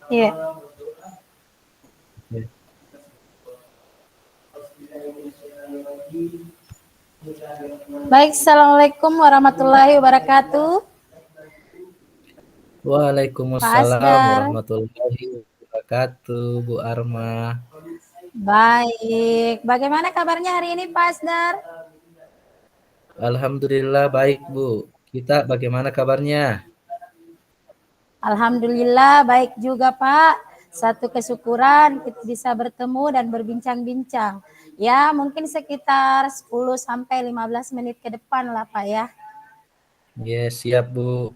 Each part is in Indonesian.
Iya. Ya. Baik, Assalamualaikum warahmatullahi wabarakatuh. Pak Waalaikumsalam Asdar. warahmatullahi wabarakatuh, Bu Arma. Baik. Bagaimana kabarnya hari ini, Pak Asdar? Alhamdulillah baik, Bu. Kita bagaimana kabarnya? Alhamdulillah baik juga, Pak. Satu kesyukuran kita bisa bertemu dan berbincang-bincang. Ya, mungkin sekitar 10 sampai 15 menit ke depan lah, Pak ya. Yes, siap, Bu.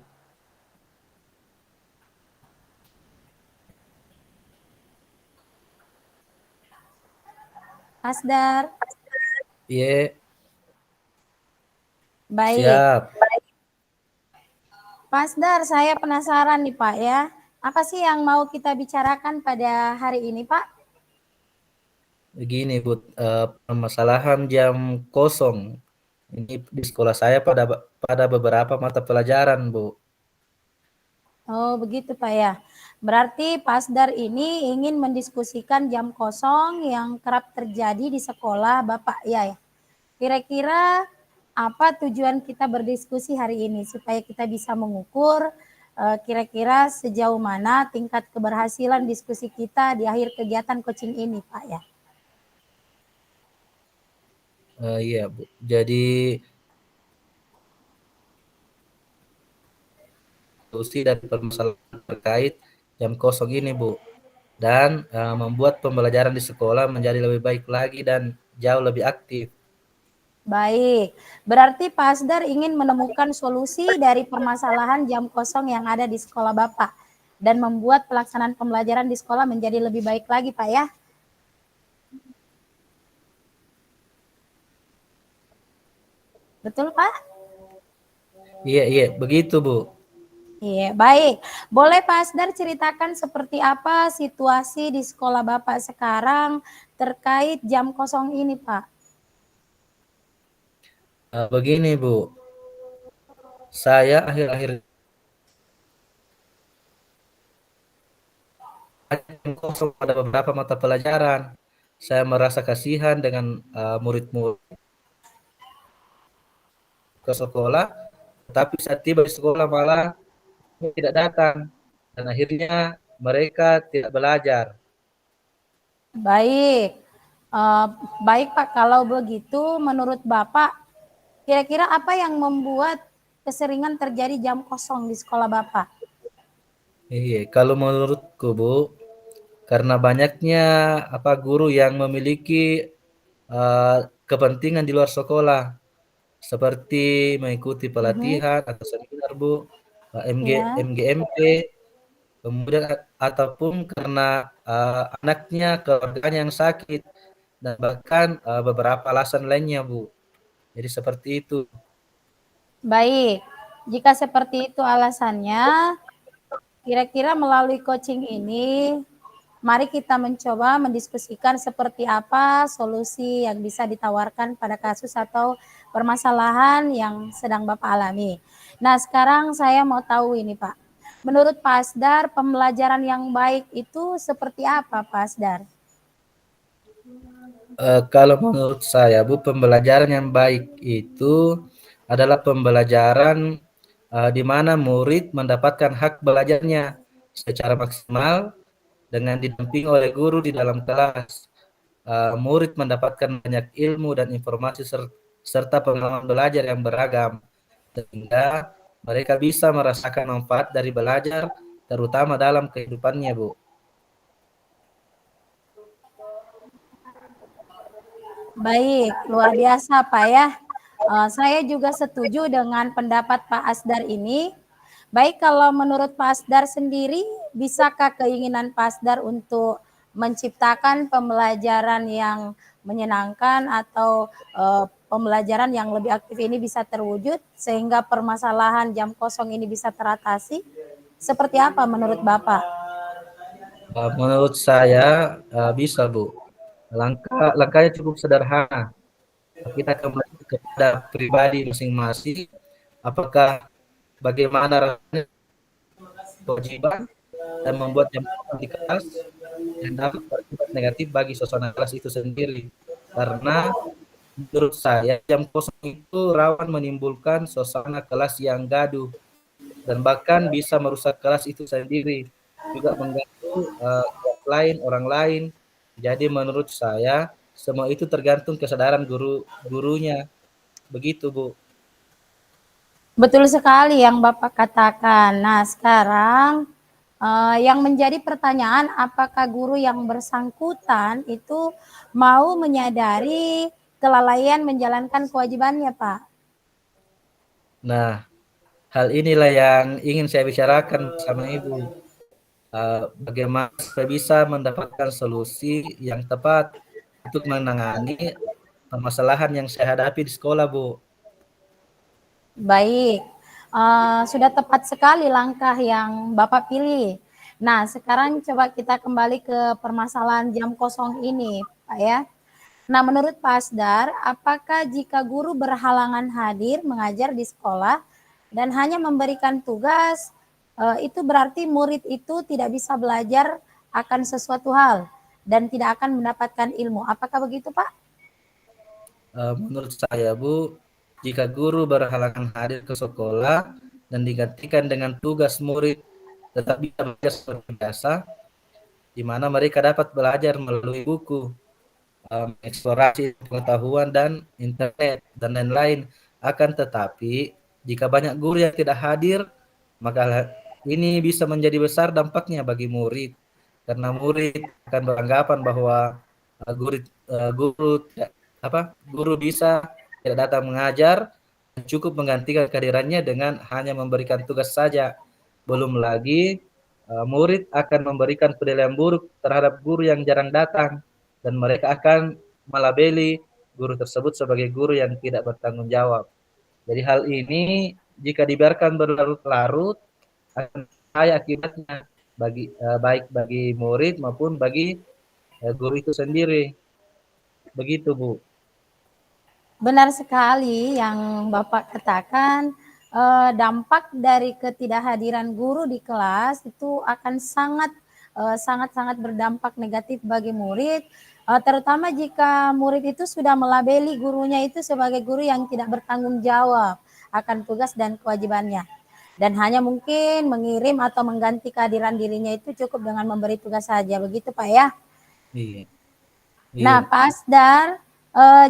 Asdar. Iya, Baik. siap. Pak Asdar, saya penasaran nih, Pak ya. Apa sih yang mau kita bicarakan pada hari ini, Pak? Begini, Bu, permasalahan jam kosong. Ini di sekolah saya pada beberapa mata pelajaran, Bu. Oh, begitu Pak ya. Berarti Pasdar ini ingin mendiskusikan jam kosong yang kerap terjadi di sekolah Bapak ya. Kira-kira apa tujuan kita berdiskusi hari ini supaya kita bisa mengukur kira-kira sejauh mana tingkat keberhasilan diskusi kita di akhir kegiatan coaching ini, Pak ya. Iya, Bu. Jadi solusi dari permasalahan terkait jam kosong ini, Bu. Dan membuat pembelajaran di sekolah menjadi lebih baik lagi dan jauh lebih aktif. Baik, berarti Pak Asdar ingin menemukan solusi dari permasalahan jam kosong yang ada di sekolah Bapak dan membuat pelaksanaan pembelajaran di sekolah menjadi lebih baik lagi, Pak ya. Betul, Pak? Iya, iya, begitu, Bu. Iya, baik. Boleh Pak Asdar ceritakan seperti apa situasi di sekolah Bapak sekarang terkait jam kosong ini, Pak? Begini, Bu. Saya akhir-akhir jam kosong pada beberapa mata pelajaran. Saya merasa kasihan dengan murid-murid ke sekolah, tetapi saat tiba di sekolah malah tidak datang. Dan akhirnya mereka tidak belajar. Baik. Eh, baik Pak, kalau begitu menurut Bapak kira-kira apa yang membuat keseringan terjadi jam kosong di sekolah Bapak? Iya, kalau menurutku, Bu, karena banyaknya guru yang memiliki kepentingan di luar sekolah, seperti mengikuti Mhm. pelatihan atau seminar, Bu, Ya, MGMP, kemudian ataupun karena anaknya, keluarganya yang sakit, dan bahkan beberapa alasan lainnya, Bu. Jadi seperti itu. baik. Jika seperti itu alasannya, kira-kira melalui coaching ini, mari kita mencoba mendiskusikan seperti apa solusi yang bisa ditawarkan pada kasus atau permasalahan yang sedang Bapak alami. Nah, sekarang saya mau tahu ini, Pak. Menurut Pak Asdar, pembelajaran yang baik itu seperti apa, Pak Asdar? Kalau menurut saya, Bu, pembelajaran yang baik itu adalah pembelajaran di mana murid mendapatkan hak belajarnya secara maksimal dengan didampingi oleh guru di dalam kelas. Murid mendapatkan banyak ilmu dan informasi serta pengalaman belajar yang beragam, sehingga mereka bisa merasakan manfaat dari belajar, terutama dalam kehidupannya, Bu. Baik, luar biasa Pak ya. Saya juga setuju dengan pendapat Pak Asdar ini. Baik, kalau menurut Pak Asdar sendiri, bisakah keinginan Pak Asdar untuk menciptakan pembelajaran yang menyenangkan atau pembelajaran yang lebih aktif ini bisa terwujud sehingga permasalahan jam kosong ini bisa teratasi? Seperti apa menurut Bapak? Menurut saya bisa, Bu. Langkahnya cukup sederhana. Kita kembali kepada pribadi masing-masing. Apakah bagaimana rasanya kewajiban dan membuat jam kosong di kelas yang dapat berakibat negatif bagi suasana kelas itu sendiri. Karena menurut saya jam kosong itu rawan menimbulkan suasana kelas yang gaduh dan bahkan bisa merusak kelas itu sendiri, juga mengganggu kelas lain, orang lain. Jadi menurut saya semua itu tergantung kesadaran gurunya. Begitu, Bu. Betul sekali yang Bapak katakan. Nah, sekarang yang menjadi pertanyaan, apakah guru yang bersangkutan itu mau menyadari kelalaian menjalankan kewajibannya, Pak? Nah, hal inilah yang ingin saya bicarakan bersama Ibu. Bagaimana supaya bisa mendapatkan solusi yang tepat untuk menangani permasalahan yang saya hadapi di sekolah, Bu. Baik, sudah tepat sekali langkah yang Bapak pilih. Nah, sekarang coba kita kembali ke permasalahan jam kosong ini, Pak ya. Nah, menurut Pak Asdar, apakah jika guru berhalangan hadir mengajar di sekolah dan hanya memberikan tugas, itu berarti murid itu tidak bisa belajar akan sesuatu hal dan tidak akan mendapatkan ilmu. Apakah begitu, Pak? Menurut saya, Bu, jika guru berhalangan hadir ke sekolah dan digantikan dengan tugas murid tetap bisa belajar seperti biasa, di mana mereka dapat belajar melalui buku, eksplorasi pengetahuan dan internet dan lain-lain. Akan tetapi, jika banyak guru yang tidak hadir, maka ini bisa menjadi besar dampaknya bagi murid, karena murid akan beranggapan bahwa guru guru bisa tidak datang mengajar, cukup menggantikan kehadirannya dengan hanya memberikan tugas saja. Belum lagi murid akan memberikan penilaian buruk terhadap guru yang jarang datang dan mereka akan melabeli guru tersebut sebagai guru yang tidak bertanggung jawab. Jadi hal ini jika dibiarkan berlarut-larut akan bahaya akibatnya baik bagi murid maupun bagi guru itu sendiri. Begitu, Bu. Benar sekali yang Bapak katakan, dampak dari ketidakhadiran guru di kelas itu akan sangat-sangat berdampak negatif bagi murid, terutama jika murid itu sudah melabeli gurunya itu sebagai guru yang tidak bertanggung jawab akan tugas dan kewajibannya. Dan hanya mungkin mengirim atau mengganti kehadiran dirinya itu cukup dengan memberi tugas saja, begitu Pak ya? Iya. Nah, Iya. Pak Asdar,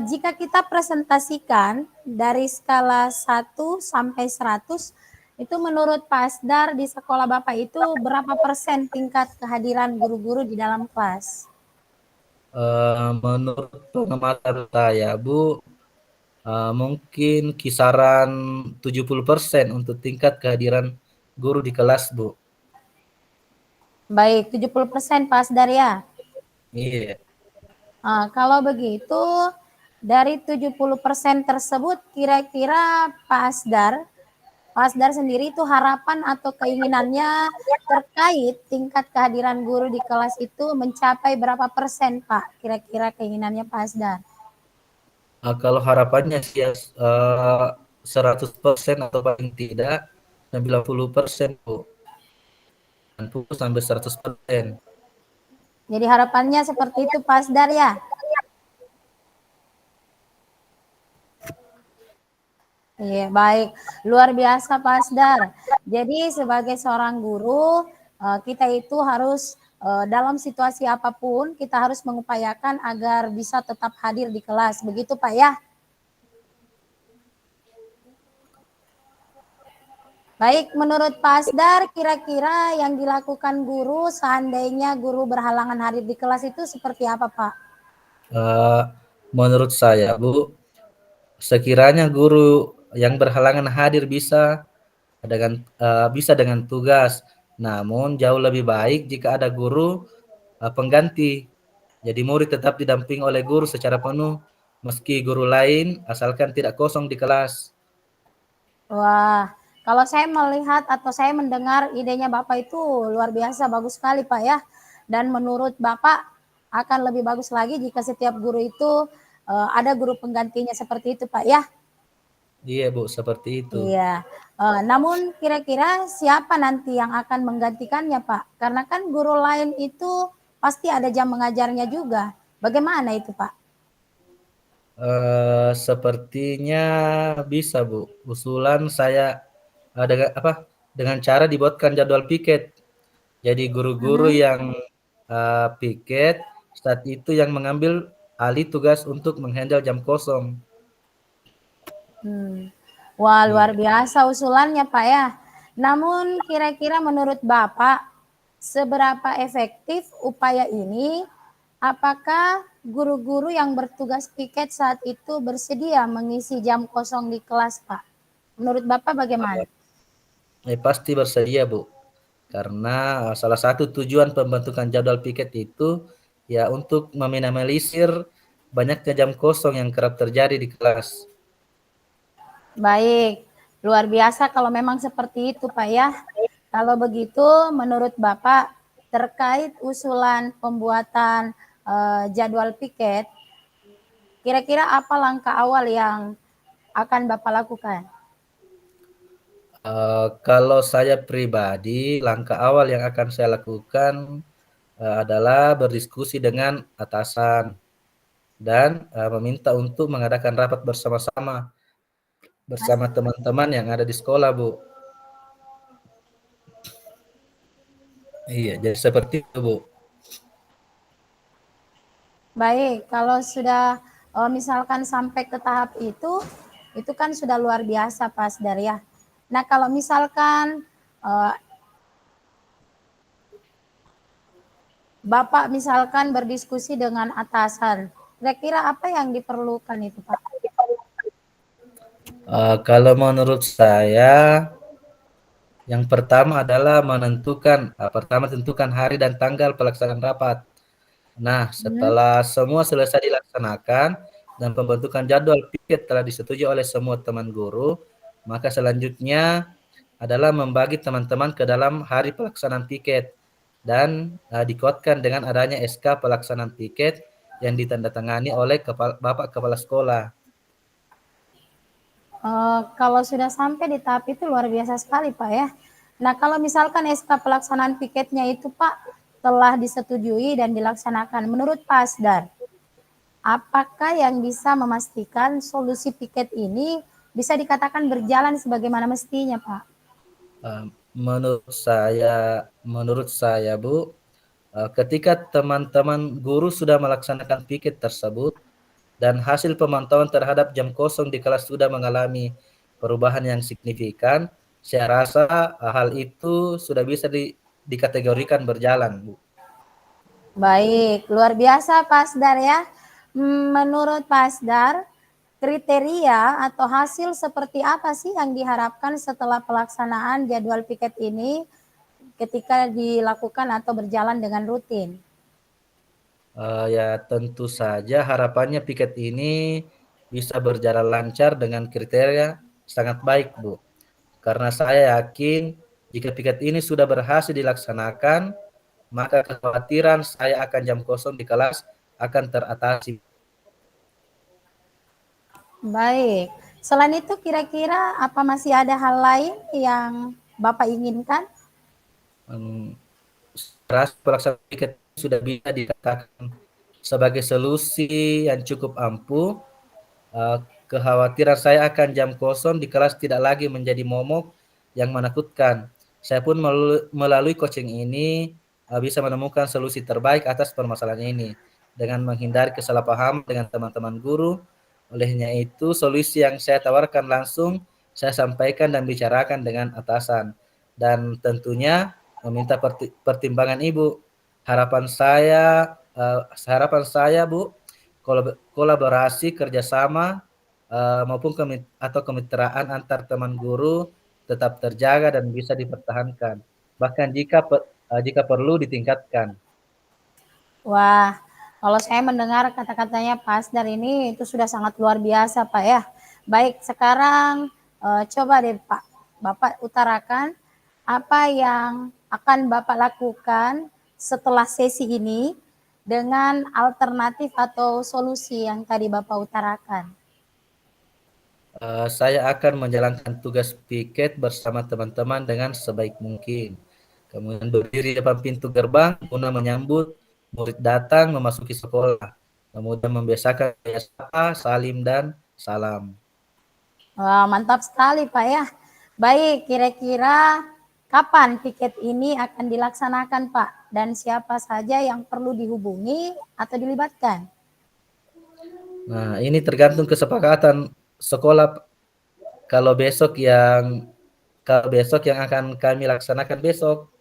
jika kita presentasikan dari skala 1 sampai 100, itu menurut Pak Asdar di sekolah Bapak itu berapa persen tingkat kehadiran guru-guru di dalam kelas? Menurut pengamatan saya, Bu, mungkin kisaran 70% untuk tingkat kehadiran guru di kelas, Bu. Baik, 70% Pak Asdar ya. Iya. Kalau begitu, dari 70% tersebut kira-kira Pak Asdar sendiri itu harapan atau keinginannya terkait tingkat kehadiran guru di kelas itu mencapai berapa persen, Pak? Kira-kira keinginannya Pak Asdar. Kalau harapannya sih ya 100% atau paling tidak 90%, Bu. 90 sampai 100%. Jadi harapannya seperti itu Pak Asdar ya? Iya, baik. Luar biasa Pak Asdar. Jadi sebagai seorang guru, kita itu harus dalam situasi apapun, kita harus mengupayakan agar bisa tetap hadir di kelas. Begitu Pak ya? Baik, menurut Pak Asdar, kira-kira yang dilakukan guru seandainya guru berhalangan hadir di kelas itu seperti apa, Pak? Eh, Menurut saya, Bu, sekiranya guru yang berhalangan hadir bisa dengan tugas. Namun jauh lebih baik jika ada guru pengganti. Jadi murid tetap didampingi oleh guru secara penuh meski guru lain asalkan tidak kosong di kelas. Wah, kalau saya melihat atau saya mendengar idenya Bapak itu luar biasa bagus sekali, Pak ya. Dan menurut Bapak akan lebih bagus lagi jika setiap guru itu ada guru penggantinya seperti itu, Pak ya. Iya Bu, seperti itu. Iya, namun kira-kira siapa nanti yang akan menggantikannya, Pak? Karena kan guru lain itu pasti ada jam mengajarnya juga. Bagaimana itu, Pak? Sepertinya bisa Bu. Usulan saya dengan apa? Dengan cara dibuatkan jadwal piket. Jadi guru-guru Mhm. yang piket saat itu yang mengambil alih tugas untuk menghandle jam kosong. Hmm. Wah, luar Iya. biasa usulannya, Pak ya. Namun kira-kira menurut Bapak, seberapa efektif upaya ini? Apakah guru-guru yang bertugas piket saat itu bersedia mengisi jam kosong di kelas, Pak? Menurut Bapak bagaimana? Pasti bersedia Bu. Karena salah satu tujuan pembentukan jadwal piket itu ya untuk meminimalisir banyaknya jam kosong yang kerap terjadi di kelas. Baik, luar biasa kalau memang seperti itu, Pak ya. Kalau begitu, menurut Bapak terkait usulan pembuatan jadwal piket, kira-kira apa langkah awal yang akan Bapak lakukan? Kalau saya pribadi, langkah awal yang akan saya lakukan adalah berdiskusi dengan atasan dan meminta untuk mengadakan rapat bersama-sama bersama teman-teman yang ada di sekolah, Bu. Iya, jadi seperti itu, Bu. Baik, kalau sudah misalkan sampai ke tahap itu kan sudah luar biasa, Pak Asdar ya. Nah, kalau misalkan eh, Bapak misalkan berdiskusi dengan atasan, kira-kira apa yang diperlukan itu, Pak? Kalau menurut saya, yang pertama adalah pertama tentukan hari dan tanggal pelaksanaan rapat. Nah, Hmm? setelah semua selesai dilaksanakan dan pembentukan jadwal piket telah disetujui oleh semua teman guru, maka selanjutnya adalah membagi teman-teman ke dalam hari pelaksanaan piket dan dikuatkan dengan adanya SK pelaksanaan piket yang ditandatangani oleh Bapak Kepala Sekolah. Kalau sudah sampai di tahap itu luar biasa sekali, Pak ya. Nah, kalau misalkan SK pelaksanaan piketnya itu, Pak, telah disetujui dan dilaksanakan, menurut Pak Asdar, apakah yang bisa memastikan solusi piket ini bisa dikatakan berjalan sebagaimana mestinya, Pak? Eh, menurut saya Bu, ketika teman-teman guru sudah melaksanakan piket tersebut dan hasil pemantauan terhadap jam kosong di kelas sudah mengalami perubahan yang signifikan, saya rasa hal itu sudah bisa dikategorikan berjalan, Bu. Baik, luar biasa Pak Asdar ya. Menurut Pak Asdar, kriteria atau hasil seperti apa sih yang diharapkan setelah pelaksanaan jadwal piket ini ketika dilakukan atau berjalan dengan rutin? Ya tentu saja harapannya piket ini bisa berjalan lancar dengan kriteria sangat baik, Bu. Karena saya yakin jika piket ini sudah berhasil dilaksanakan, maka kekhawatiran saya akan jam kosong di kelas akan teratasi. Baik, selain itu kira-kira apa masih ada hal lain yang Bapak inginkan? Hmm, Ras pelaksanaan piket sudah bisa dikatakan sebagai solusi yang cukup ampuh. Kekhawatiran saya akan jam kosong di kelas tidak lagi menjadi momok yang menakutkan. Saya pun melalui coaching ini bisa menemukan solusi terbaik atas permasalahan ini dengan menghindari kesalahpahaman dengan teman-teman guru. Olehnya itu, solusi yang saya tawarkan langsung saya sampaikan dan bicarakan dengan atasan dan tentunya meminta pertimbangan Ibu. Harapan saya Bu, kolaborasi kerjasama maupun kemitraan antar teman guru tetap terjaga dan bisa dipertahankan. Bahkan jika perlu ditingkatkan. Wah, kalau saya mendengar kata-katanya Pak Asdar ini itu sudah sangat luar biasa Pak ya. Baik, sekarang coba deh Pak, Bapak utarakan apa yang akan Bapak lakukan setelah sesi ini dengan alternatif atau solusi yang tadi Bapak utarakan. Saya akan menjalankan tugas piket bersama teman-teman dengan sebaik mungkin. Kemudian berdiri depan pintu gerbang guna menyambut murid datang memasuki sekolah. Kemudian membiasakan gaya sapa, salim, dan salam. Wah, mantap sekali Pak ya. Baik, kira-kira kapan piket ini akan dilaksanakan Pak? Dan siapa saja yang perlu dihubungi atau dilibatkan? Nah, ini tergantung kesepakatan sekolah. Kalau besok yang kalau besok yang akan kami laksanakan besok.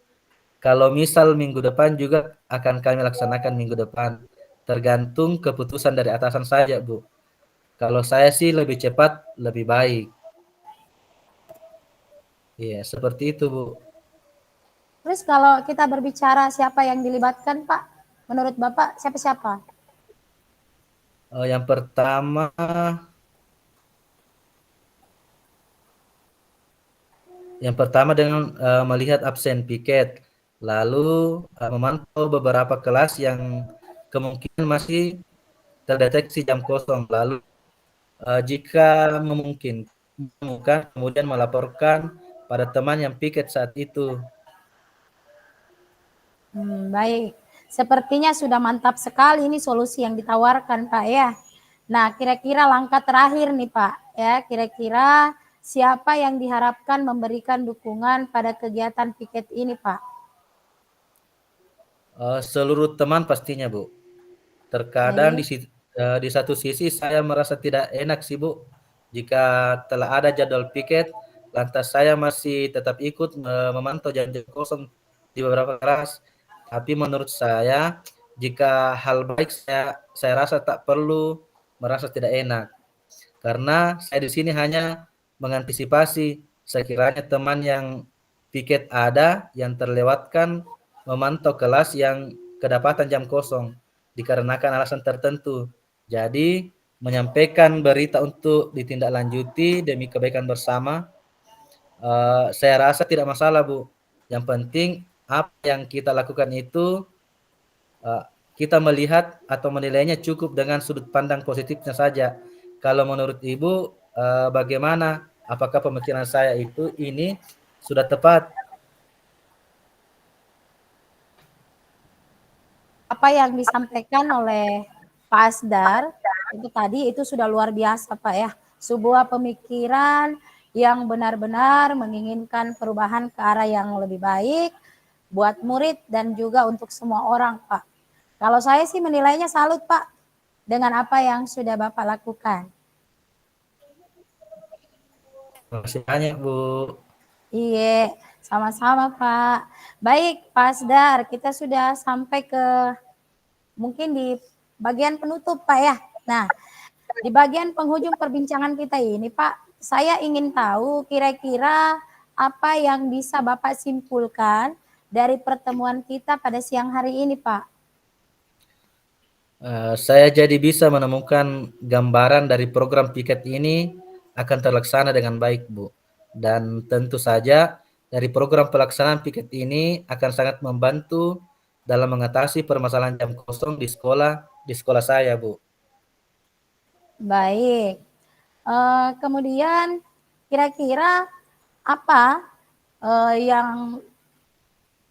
Kalau misal minggu depan juga akan kami laksanakan minggu depan. Tergantung keputusan dari atasan saya, Bu. Kalau saya sih lebih cepat, lebih baik. Iya, seperti itu, Bu. Terus kalau kita berbicara siapa yang dilibatkan Pak? Menurut Bapak siapa-siapa? Yang pertama, dengan melihat absen piket, lalu memantau beberapa kelas yang kemungkinan masih terdeteksi jam kosong, lalu jika memungkinkan kemudian melaporkan pada teman yang piket saat itu. Baik. Sepertinya sudah mantap sekali ini solusi yang ditawarkan Pak ya. Nah, kira-kira langkah terakhir nih Pak ya, kira-kira siapa yang diharapkan memberikan dukungan pada kegiatan piket ini Pak? Seluruh teman pastinya, Bu. Terkadang Baik. di satu sisi saya merasa tidak enak sih, Bu, jika telah ada jadwal piket, lantas saya masih tetap ikut memantau jam-jam kosong di beberapa kelas. Tapi menurut saya, jika hal baik saya rasa tak perlu merasa tidak enak. Karena saya di sini hanya mengantisipasi sekiranya teman yang piket ada yang terlewatkan memantau kelas yang kedapatan jam kosong dikarenakan alasan tertentu. Jadi menyampaikan berita untuk ditindaklanjuti demi kebaikan bersama, saya rasa tidak masalah, Bu. Yang penting apa yang kita lakukan itu eh, kita melihat atau menilainya cukup dengan sudut pandang positifnya saja. Kalau menurut Ibu bagaimana? Apakah pemikiran saya ini sudah tepat? Apa yang disampaikan oleh Pak Asdar itu tadi itu sudah luar biasa Pak ya. Sebuah pemikiran yang benar-benar menginginkan perubahan ke arah yang lebih baik buat murid dan juga untuk semua orang Pak. Kalau saya sih menilainya salut Pak dengan apa yang sudah Bapak lakukan. Masih banyak, Bu. Iya, sama-sama Pak. Baik Pak Asdar, kita sudah sampai ke mungkin di bagian penutup Pak ya. Nah, di bagian penghujung perbincangan kita ini Pak, saya ingin tahu kira-kira apa yang bisa Bapak simpulkan dari pertemuan kita pada siang hari ini Pak. Saya jadi bisa menemukan gambaran dari program piket ini akan terlaksana dengan baik, Bu. Dan tentu saja dari program pelaksanaan piket ini akan sangat membantu dalam mengatasi permasalahan jam kosong di sekolah saya, Bu. Baik. Kemudian kira-kira apa yang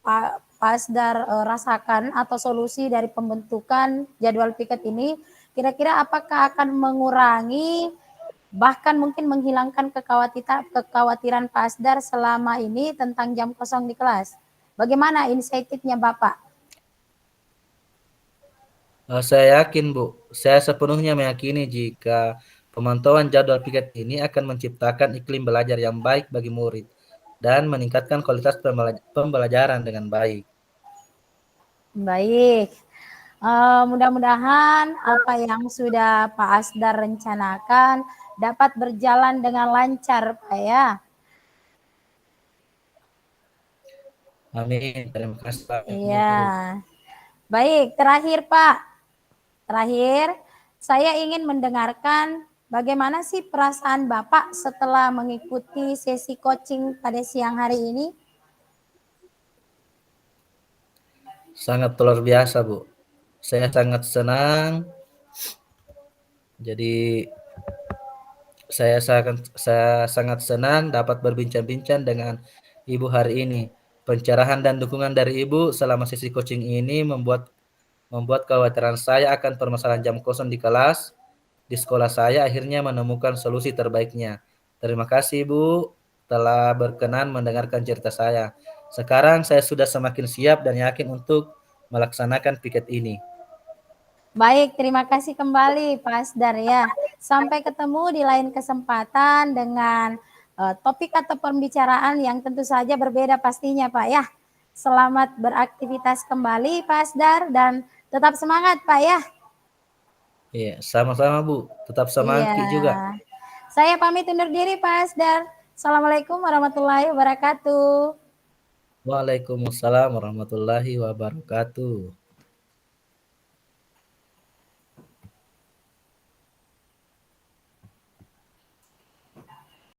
Pak Pasdar rasakan atau solusi dari pembentukan jadwal piket ini kira-kira apakah akan mengurangi bahkan mungkin menghilangkan kekhawatiran Pasdar selama ini tentang jam kosong di kelas? Bagaimana inisiatifnya Bapak? Saya yakin, Bu. Saya sepenuhnya meyakini jika pemantauan jadwal piket ini akan menciptakan iklim belajar yang baik bagi murid dan meningkatkan kualitas pembelajaran dengan baik. Baik. Mudah-mudahan apa yang sudah Pak Asdar rencanakan dapat berjalan dengan lancar, Pak ya. Amin. Terima kasih banyak, Bu. Iya. Baik, terakhir Pak. Terakhir, saya ingin mendengarkan bagaimana sih perasaan Bapak setelah mengikuti sesi coaching pada siang hari ini? Sangat luar biasa, Bu. Saya sangat senang. Jadi saya sangat senang dapat berbincang-bincang dengan Ibu hari ini. Pencerahan dan dukungan dari Ibu selama sesi coaching ini membuat kekhawatiran saya akan permasalahan jam kosong di kelas di sekolah saya akhirnya menemukan solusi terbaiknya. Terima kasih Ibu telah berkenan mendengarkan cerita saya. Sekarang saya sudah semakin siap dan yakin untuk melaksanakan piket ini. Baik, terima kasih kembali Pak Asdar ya. Sampai ketemu di lain kesempatan dengan topik atau pembicaraan yang tentu saja berbeda pastinya Pak ya. Selamat beraktivitas kembali Pak Asdar dan tetap semangat Pak ya. Iya, sama-sama Bu. Tetap Iya. semangat juga. Saya pamit undur diri Pak Asdar. Assalamualaikum warahmatullahi wabarakatuh. Waalaikumsalam warahmatullahi wabarakatuh.